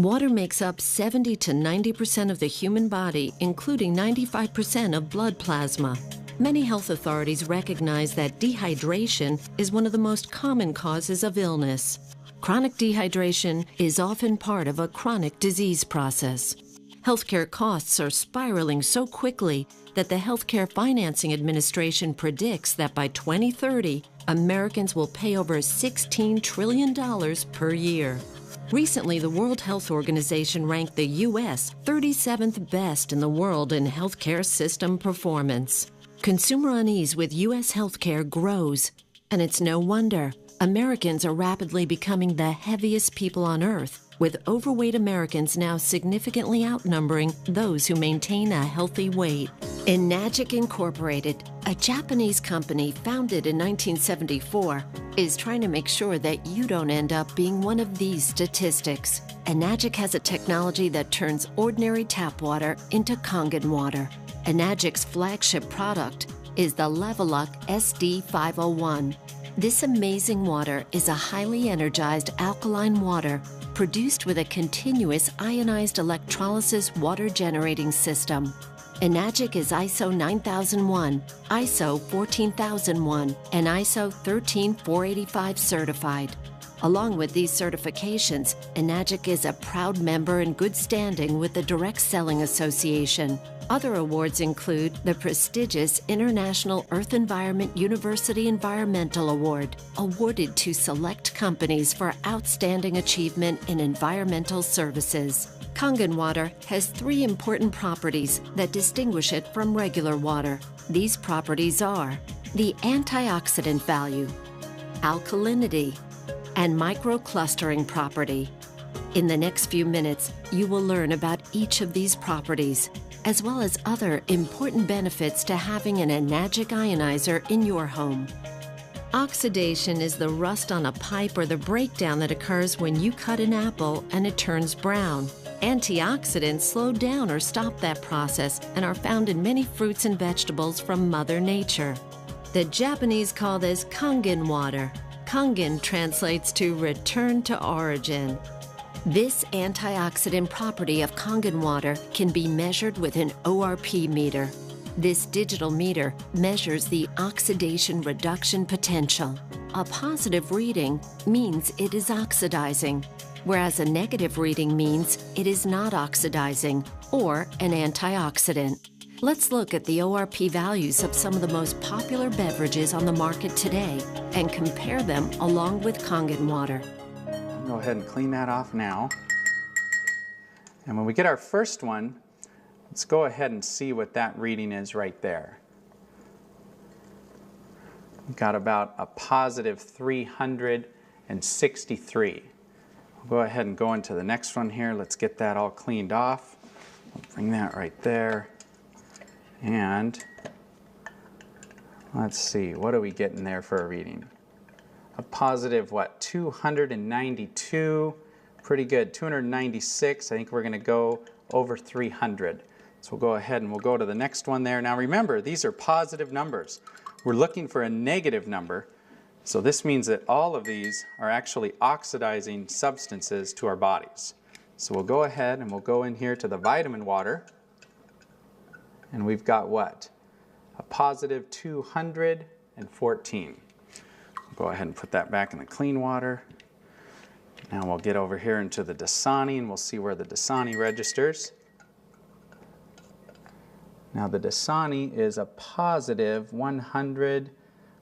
Water makes up 70 to 90% of the human body, including 95% of blood plasma. Many health authorities recognize that dehydration is one of the most common causes of illness. Chronic dehydration is often part of a chronic disease process. Healthcare costs are spiraling so quickly that the Healthcare Financing Administration predicts that by 2030, Americans will pay over $16 trillion per year. Recently, the World Health Organization ranked the U.S. 37th best in the world in healthcare system performance. Consumer unease with U.S. healthcare grows, and it's no wonder. Americans are rapidly becoming the heaviest people on earth, with overweight Americans now significantly outnumbering those who maintain a healthy weight. Enagic Incorporated, a Japanese company founded in 1974, is trying to make sure that you don't end up being one of these statistics. Enagic has a technology that turns ordinary tap water into Kangen water. Enagic's flagship product is the Leveluck SD501. This amazing water is a highly energized alkaline water produced with a continuous ionized electrolysis water generating system. Enagic is ISO 9001, ISO 14001, and ISO 13485 certified. Along with these certifications, Enagic is a proud member in good standing with the Direct Selling Association. Other awards include the prestigious International Earth Environment University Environmental Award, awarded to select companies for outstanding achievement in environmental services. Kangen water has 3 important properties that distinguish it from regular water. These properties are the antioxidant value, alkalinity, and microclustering property. In the next few minutes, you will learn about each of these properties, as well as other important benefits to having an Enagic ionizer in your home. Oxidation is the rust on a pipe or the breakdown that occurs when you cut an apple and it turns brown. Antioxidants slow down or stop that process and are found in many fruits and vegetables from Mother Nature. The Japanese call this Kangen water. Kangen translates to return to origin. This antioxidant property of Kangen water can be measured with an ORP meter. This digital meter measures the oxidation reduction potential. A positive reading means it is oxidizing, whereas a negative reading means it is not oxidizing or an antioxidant. Let's look at the ORP values of some of the most popular beverages on the market today and compare them along with Kangen water. Go ahead and clean that off now. And when we get our first one, let's go ahead and see what that reading is right there. We've got about a positive 363. We'll go ahead and go into the next one here. Let's get that all cleaned off. We'll bring that right there. And let's see, what are we getting there for a reading? A positive, what, 292, pretty good, 296. I think we're going to go over 300. So we'll go ahead and we'll go to the next one there. Now remember, these are positive numbers. We're looking for a negative number. So this means that all of these are actually oxidizing substances to our bodies. So we'll go ahead and we'll go in here to the vitamin water. And we've got what? A positive 214. Go ahead and put that back in the clean water. Now we'll get over here into the Dasani and we'll see where the Dasani registers. Now the Dasani is a positive 100,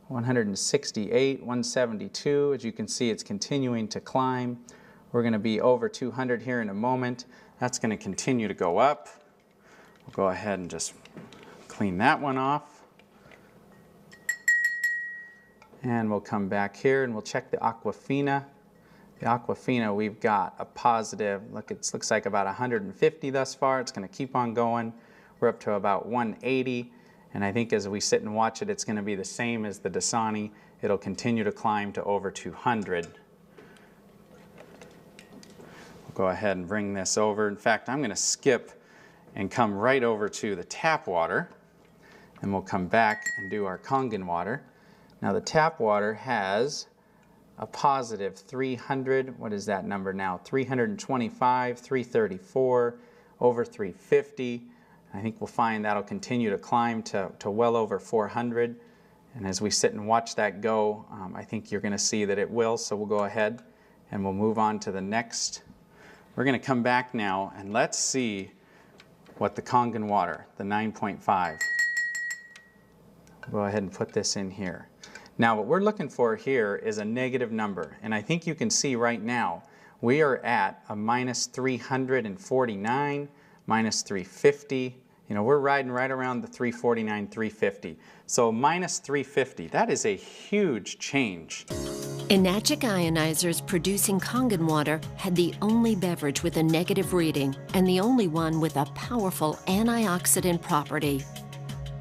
168, 172. As you can see, it's continuing to climb. We're going to be over 200 here in a moment. That's going to continue to go up. We'll go ahead and just clean that one off. And we'll come back here and we'll check the Aquafina. The Aquafina, we've got a positive, look, it looks like about 150 thus far. It's going to keep on going. We're up to about 180. And I think as we sit and watch it, it's going to be the same as the Dasani. It'll continue to climb to over 200. We'll go ahead and bring this over. In fact, I'm going to skip and come right over to the tap water. And we'll come back and do our Kangen water. Now the tap water has a positive 300, what is that number now? 325, 334, over 350. I think we'll find that'll continue to climb to well over 400. And as we sit and watch that go, I think you're going to see that it will. So we'll go ahead and we'll move on to the next. We're going to come back now and let's see what the Kangen water, the 9.5. We'll go ahead and put this in here. Now what we're looking for here is a negative number. And I think you can see right now we are at a minus 349, minus 350. You know, we're riding right around the 349, 350. So minus 350, that is a huge change. Enagic ionizers producing Kangen water had the only beverage with a negative reading and the only one with a powerful antioxidant property.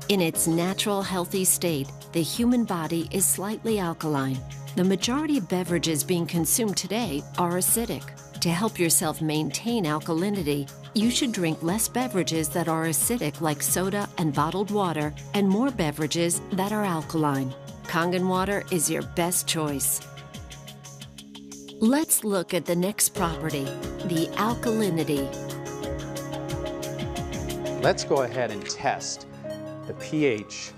In its natural, healthy state, the human body is slightly alkaline. The majority of beverages being consumed today are acidic. To help yourself maintain alkalinity, you should drink less beverages that are acidic like soda and bottled water and more beverages that are alkaline. Kangen water is your best choice. Let's look at the next property, the alkalinity. Let's go ahead and test the pH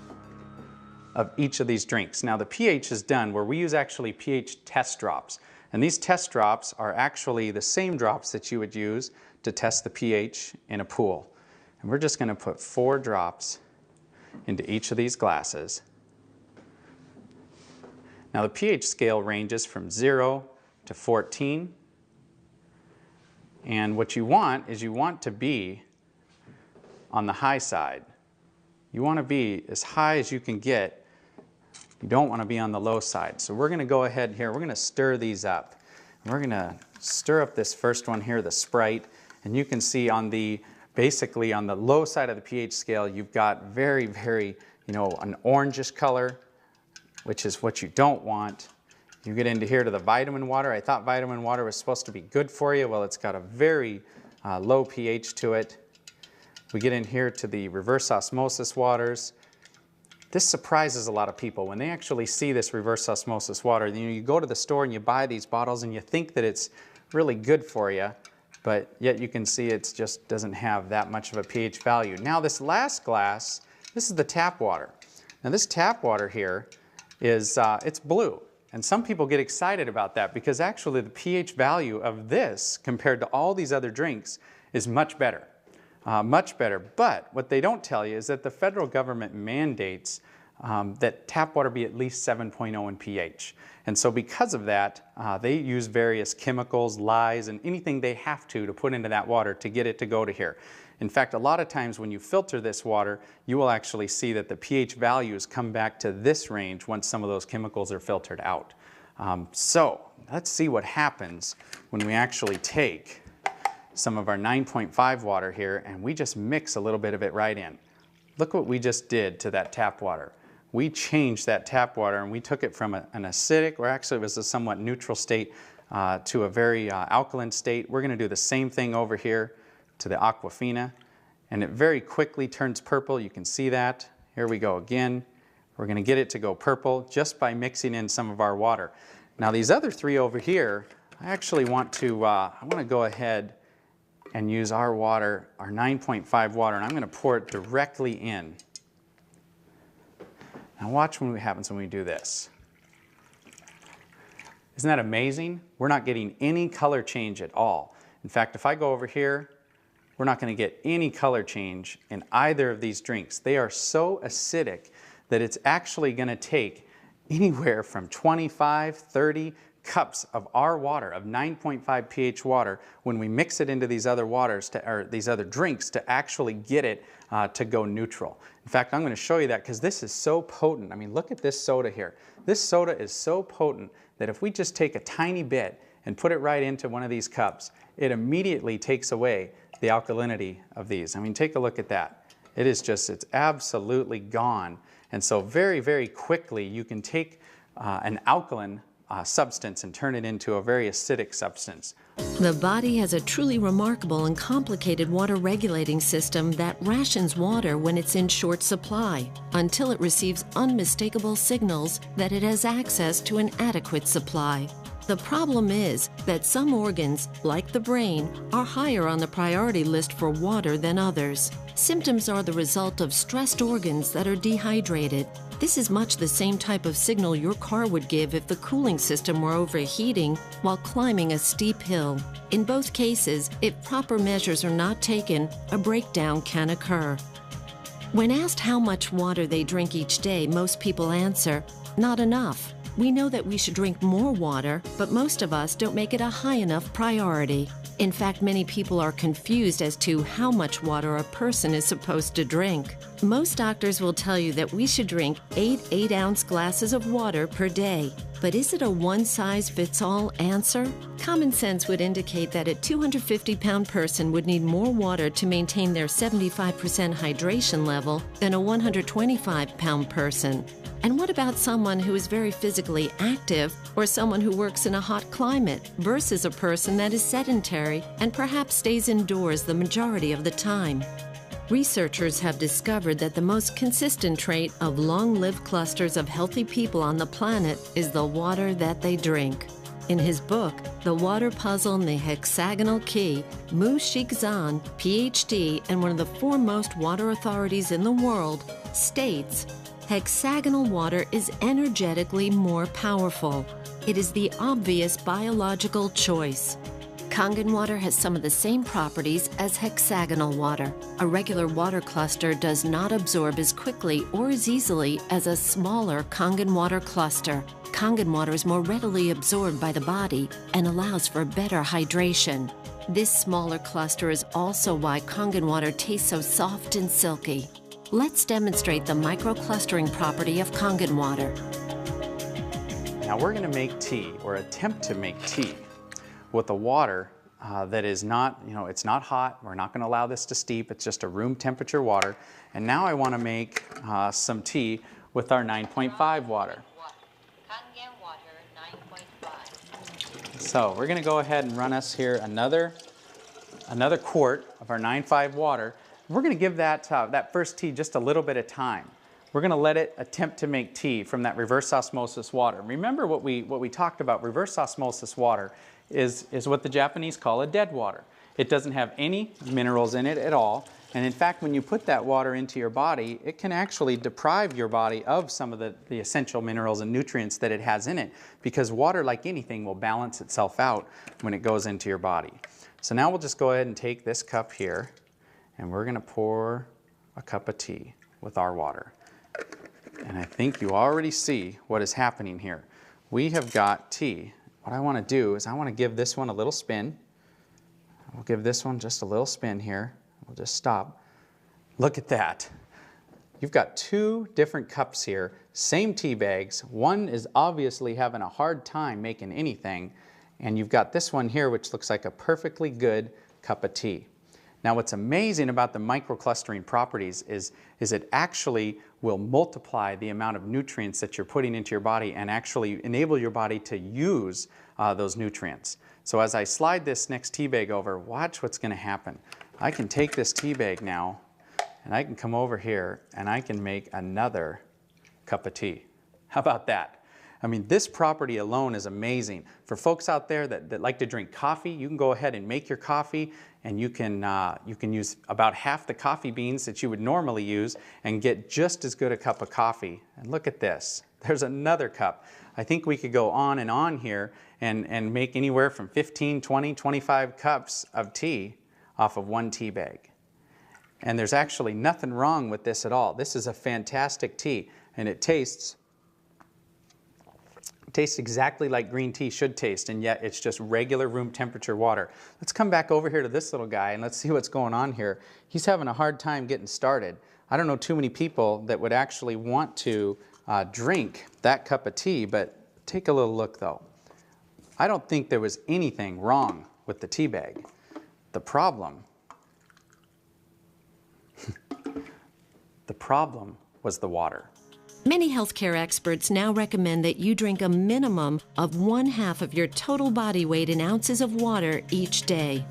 of each of these drinks. Now the pH is done where we use actually pH test drops. And these test drops are actually the same drops that you would use to test the pH in a pool. And we're just going to put 4 drops into each of these glasses. Now the pH scale ranges from 0 to 14. And what you want is you want to be on the high side. You want to be as high as you can get. You don't want to be on the low side. So we're going to go ahead here. We're going to stir these up. We're going to stir up this first one here, the Sprite. And you can see on the, basically on the low side of the pH scale, you've got very, very, an orangish color, which is what you don't want. You get into here to the vitamin water. I thought vitamin water was supposed to be good for you. Well, it's got a very low pH to it. We get in here to the reverse osmosis waters. This surprises a lot of people when they actually see this reverse osmosis water. You go to the store and you buy these bottles and you think that it's really good for you, but yet you can see it just doesn't have that much of a pH value. Now this last glass, this is the tap water. Now this tap water here is, it's blue. And some people get excited about that because actually the pH value of this compared to all these other drinks is much better. Much better. But what they don't tell you is that the federal government mandates that tap water be at least 7.0 in pH. And so because of that, they use various chemicals, lyes, and anything they have to put into that water to get it to go to here. In fact, a lot of times when you filter this water, you will actually see that the pH values come back to this range once some of those chemicals are filtered out. So let's see what happens when we actually take some of our 9.5 water here and we just mix a little bit of it right in. Look what we just did to that tap water. We changed that tap water and we took it from an acidic, or actually it was a somewhat neutral state, to a very alkaline state. We're going to do the same thing over here to the Aquafina, and it very quickly turns purple. You can see that. Here we go again. We're going to get it to go purple just by mixing in some of our water. Now these other 3 over here, I actually want to, I want to go ahead and use our water, our 9.5 water, and I'm going to pour it directly in. Now watch what happens when we do this. Isn't that amazing? We're not getting any color change at all. In fact, if I go over here, we're not going to get any color change in either of these drinks. They are so acidic that it's actually going to take anywhere from 25, 30 cups of our water, of 9.5 pH water, when we mix it into these other waters, or these other drinks, to actually get it to go neutral. In fact, I'm going to show you that because this is so potent. I mean, look at this soda here. This soda is so potent that if we just take a tiny bit and put it right into one of these cups, it immediately takes away the alkalinity of these. I mean, take a look at that. It is just, it's absolutely gone. And so very, very quickly you can take an alkaline substance and turn it into a very acidic substance. The body has a truly remarkable and complicated water regulating system that rations water when it's in short supply until it receives unmistakable signals that it has access to an adequate supply. The problem is that some organs, like the brain, are higher on the priority list for water than others. Symptoms are the result of stressed organs that are dehydrated. This is much the same type of signal your car would give if the cooling system were overheating while climbing a steep hill. In both cases, if proper measures are not taken, a breakdown can occur. When asked how much water they drink each day, most people answer, "Not enough." We know that we should drink more water, but most of us don't make it a high enough priority. In fact, many people are confused as to how much water a person is supposed to drink. Most doctors will tell you that we should drink 8 8-ounce glasses of water per day. But is it a one-size-fits-all answer? Common sense would indicate that a 250-pound person would need more water to maintain their 75% hydration level than a 125-pound person. And what about someone who is very physically active or someone who works in a hot climate versus a person that is sedentary and perhaps stays indoors the majority of the time? Researchers have discovered that the most consistent trait of long-lived clusters of healthy people on the planet is the water that they drink. In his book, The Water Puzzle and the Hexagonal Key, Mu Shixan, PhD and one of the foremost water authorities in the world, states, hexagonal water is energetically more powerful. It is the obvious biological choice. Kangen water has some of the same properties as hexagonal water. A regular water cluster does not absorb as quickly or as easily as a smaller Kangen water cluster. Kangen water is more readily absorbed by the body and allows for better hydration. This smaller cluster is also why Kangen water tastes so soft and silky. Let's demonstrate the microclustering property of Kangen water. Now we're going to make tea, or attempt to make tea, with a water that is not, it's not hot. We're not going to allow this to steep. It's just a room temperature water. And now I want to make some tea with our 9.5 water. Kangen water 9.5. So we're going to go ahead and run us here another quart of our 9.5 water. We're going to give that first tea just a little bit of time. We're going to let it attempt to make tea from that reverse osmosis water. Remember what we talked about. Reverse osmosis water is what the Japanese call a dead water. It doesn't have any minerals in it at all. And in fact, when you put that water into your body, it can actually deprive your body of some of the essential minerals and nutrients that it has in it, because water, like anything, will balance itself out when it goes into your body. So now we'll just go ahead and take this cup here, and we're going to pour a cup of tea with our water. And I think you already see what is happening here. We have got tea. What I want to do is I want to give this one a little spin. We'll give this one just a little spin here. We'll just stop. Look at that. You've got two different cups here, same tea bags. One is obviously having a hard time making anything, and you've got this one here which looks like a perfectly good cup of tea. Now what's amazing about the microclustering properties is it actually will multiply the amount of nutrients that you're putting into your body and actually enable your body to use those nutrients. So as I slide this next tea bag over, watch what's going to happen. I can take this tea bag now and I can come over here and I can make another cup of tea. How about that? I mean, this property alone is amazing. For folks out there that like to drink coffee, you can go ahead and make your coffee, and you can use about half the coffee beans that you would normally use and get just as good a cup of coffee. And look at this. There's another cup. I think we could go on here and make anywhere from 15, 20, 25 cups of tea off of one tea bag. And there's actually nothing wrong with this at all. This is a fantastic tea, and it tastes exactly like green tea should taste, and yet it's just regular room temperature water. Let's come back over here to this little guy and let's see what's going on here. He's having a hard time getting started. I don't know too many people that would actually want to drink that cup of tea, but take a little look though. I don't think there was anything wrong with the tea bag. The problem was the water. Many healthcare experts now recommend that you drink a minimum of 1/2 of your total body weight in ounces of water each day.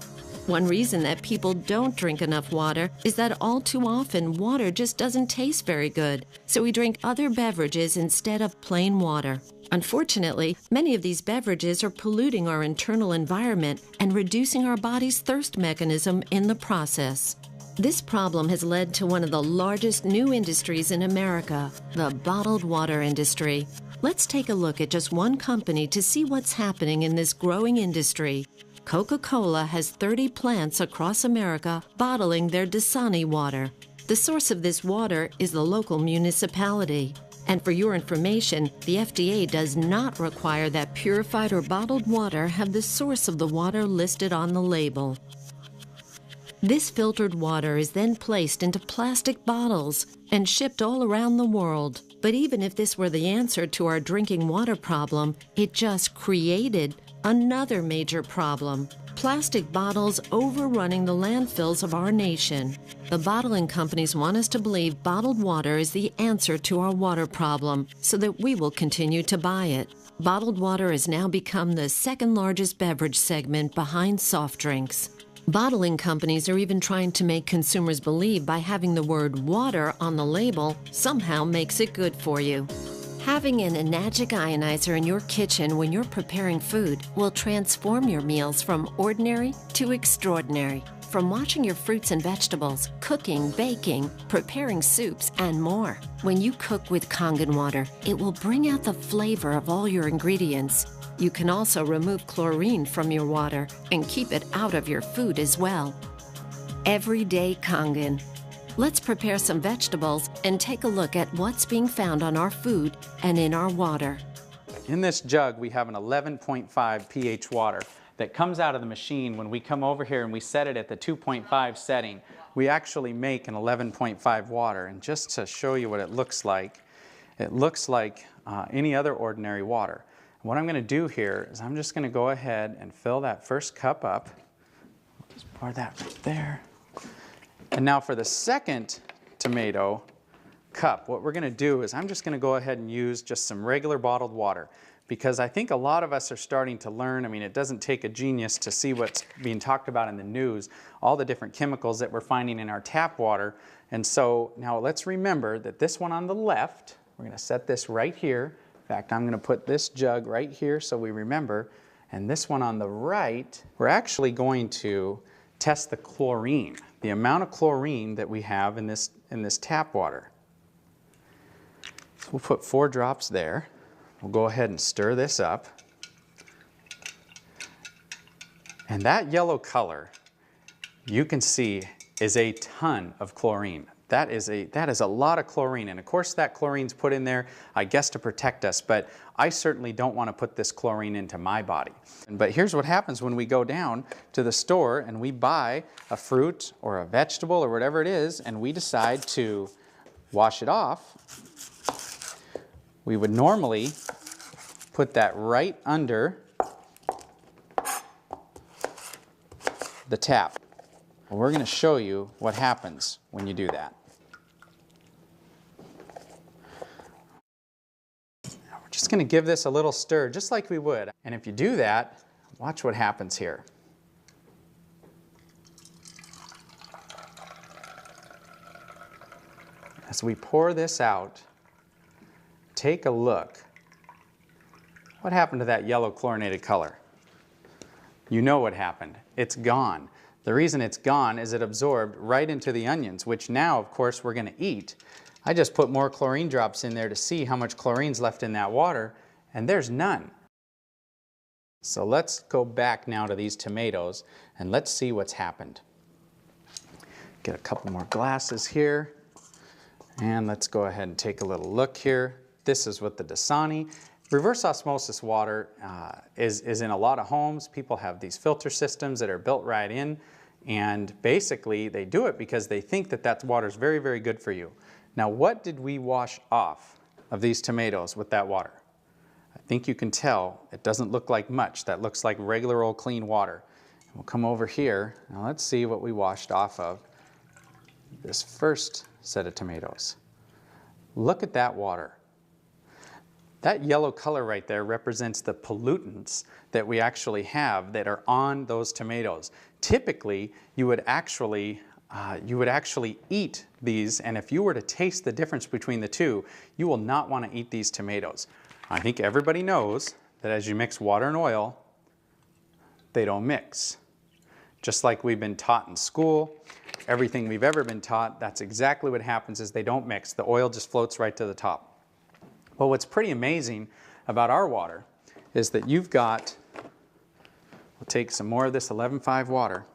One reason that people don't drink enough water is that all too often water just doesn't taste very good, so we drink other beverages instead of plain water. Unfortunately, many of these beverages are polluting our internal environment and reducing our body's thirst mechanism in the process. This problem has led to one of the largest new industries in America, the bottled water industry. Let's take a look at just one company to see what's happening in this growing industry. Coca-Cola has 30 plants across America bottling their Dasani water. The source of this water is the local municipality. And for your information, the FDA does not require that purified or bottled water have the source of the water listed on the label. This filtered water is then placed into plastic bottles and shipped all around the world. But even if this were the answer to our drinking water problem, it just created another major problem: plastic bottles overrunning the landfills of our nation. The bottling companies want us to believe bottled water is the answer to our water problem, so that we will continue to buy it. Bottled water has now become the second largest beverage segment behind soft drinks. Bottling companies are even trying to make consumers believe by having the word water on the label somehow makes it good for you. Having an Enagic ionizer in your kitchen when you're preparing food will transform your meals from ordinary to extraordinary. From washing your fruits and vegetables, cooking, baking, preparing soups, and more. When you cook with Kangen Water, it will bring out the flavor of all your ingredients. You can also remove chlorine from your water and keep it out of your food as well. Everyday Kangen. Let's prepare some vegetables and take a look at what's being found on our food and in our water. In this jug, we have an 11.5 pH water that comes out of the machine. When we come over here and we set it at the 2.5 setting, we actually make an 11.5 water. And just to show you what it looks like any other ordinary water. What I'm going to do here is I'm just going to go ahead and fill that first cup up. Just pour that right there. And now for the second tomato cup, what we're going to do is I'm just going to go ahead and use just some regular bottled water, because I think a lot of us are starting to learn. I mean, it doesn't take a genius to see what's being talked about in the news, all the different chemicals that we're finding in our tap water. And so now let's remember that this one on the left, we're going to set this right here. In fact, I'm going to put this jug right here so we remember. And this one on the right, we're actually going to test the chlorine, the amount of chlorine that we have in this tap water. So we'll put 4 drops there. We'll go ahead and stir this up. And that yellow color, you can see, is a ton of chlorine. That is a lot of chlorine, and of course that chlorine's put in there, I guess, to protect us, but I certainly don't want to put this chlorine into my body. But here's what happens when we go down to the store and we buy a fruit or a vegetable or whatever it is, and we decide to wash it off. We would normally put that right under the tap. Well, we're going to show you what happens when you do that. Just going to give this a little stir, just like we would. And if you do that, watch what happens here. As we pour this out, take a look. What happened to that yellow chlorinated color? You know what happened. It's gone. The reason it's gone is it absorbed right into the onions, which now, of course, we're going to eat. I just put more chlorine drops in there to see how much chlorine's left in that water, and there's none. So let's go back now to these tomatoes and let's see what's happened. Get a couple more glasses here, and let's go ahead and take a little look here. This is what the Dasani. Reverse osmosis water is in a lot of homes. People have these filter systems that are built right in, and basically they do it because they think that that water is very, very good for you. Now, what did we wash off of these tomatoes with that water? I think you can tell it doesn't look like much. That looks like regular old clean water. We'll come over here. Now let's see what we washed off of this first set of tomatoes. Look at that water. That yellow color right there represents the pollutants that we actually have that are on those tomatoes. Typically, you would actually eat these, and if you were to taste the difference between the two, you will not want to eat these tomatoes. I think everybody knows that as you mix water and oil, they don't mix. Just like we've been taught in school, everything we've ever been taught, that's exactly what happens is they don't mix. The oil just floats right to the top. Well, what's pretty amazing about our water is that you've got, we'll take some more of this 11.5 water.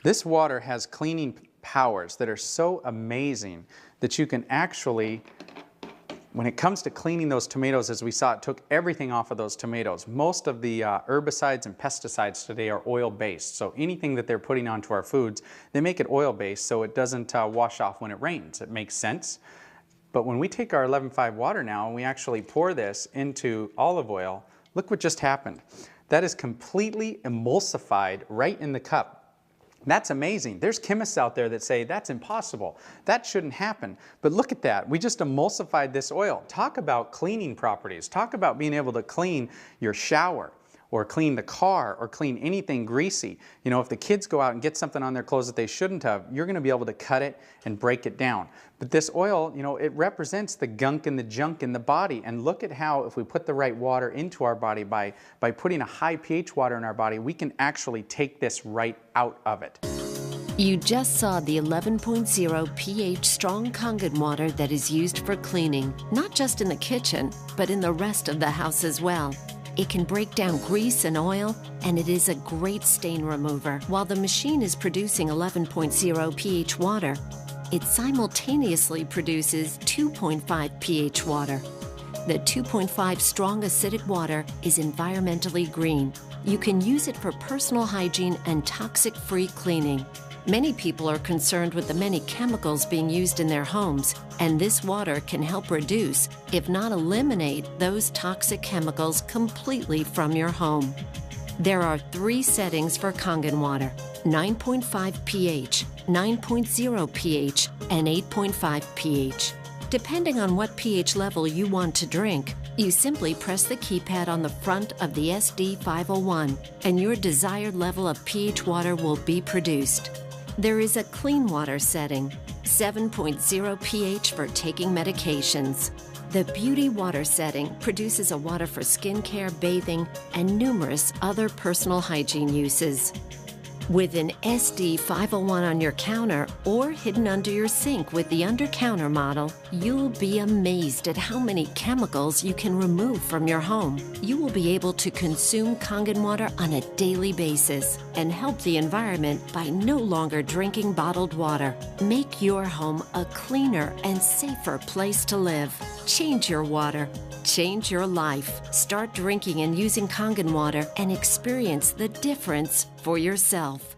This water has cleaning powers that are so amazing that you can actually, when it comes to cleaning those tomatoes, as we saw, it took everything off of those tomatoes. Most of the herbicides and pesticides today are oil-based. So anything that they're putting onto our foods, they make it oil-based so it doesn't wash off when it rains. It makes sense. But when we take our 11.5 water now and we actually pour this into olive oil, look what just happened. That is completely emulsified right in the cup. That's amazing. There's chemists out there that say that's impossible. That shouldn't happen. But look at that. We just emulsified this oil. Talk about cleaning properties. Talk about being able to clean your shower or clean the car or clean anything greasy. You know, if the kids go out and get something on their clothes that they shouldn't have, you're going to be able to cut it and break it down. But this oil, you know, it represents the gunk and the junk in the body. And look at how if we put the right water into our body by putting a high pH water in our body, we can actually take this right out of it. You just saw the 11.0 pH strong Kangen water that is used for cleaning, not just in the kitchen, but in the rest of the house as well. It can break down grease and oil, and it is a great stain remover. While the machine is producing 11.0 pH water, it simultaneously produces 2.5 pH water. The 2.5 strong acidic water is environmentally green. You can use it for personal hygiene and toxic-free cleaning. Many people are concerned with the many chemicals being used in their homes, and this water can help reduce, if not eliminate, those toxic chemicals completely from your home. There are 3 settings for Kangen water: 9.5 pH, 9.0 pH, and 8.5 pH. Depending on what pH level you want to drink, you simply press the keypad on the front of the SD501, and your desired level of pH water will be produced. There is a clean water setting, 7.0 pH for taking medications. The beauty water setting produces a water for skincare, bathing, and numerous other personal hygiene uses. With an SD501 on your counter or hidden under your sink with the under-counter model, you'll be amazed at how many chemicals you can remove from your home. You will be able to consume Kangen water on a daily basis and help the environment by no longer drinking bottled water. Make your home a cleaner and safer place to live. Change your water. Change your life. Start drinking and using Kangen water and experience the difference for yourself.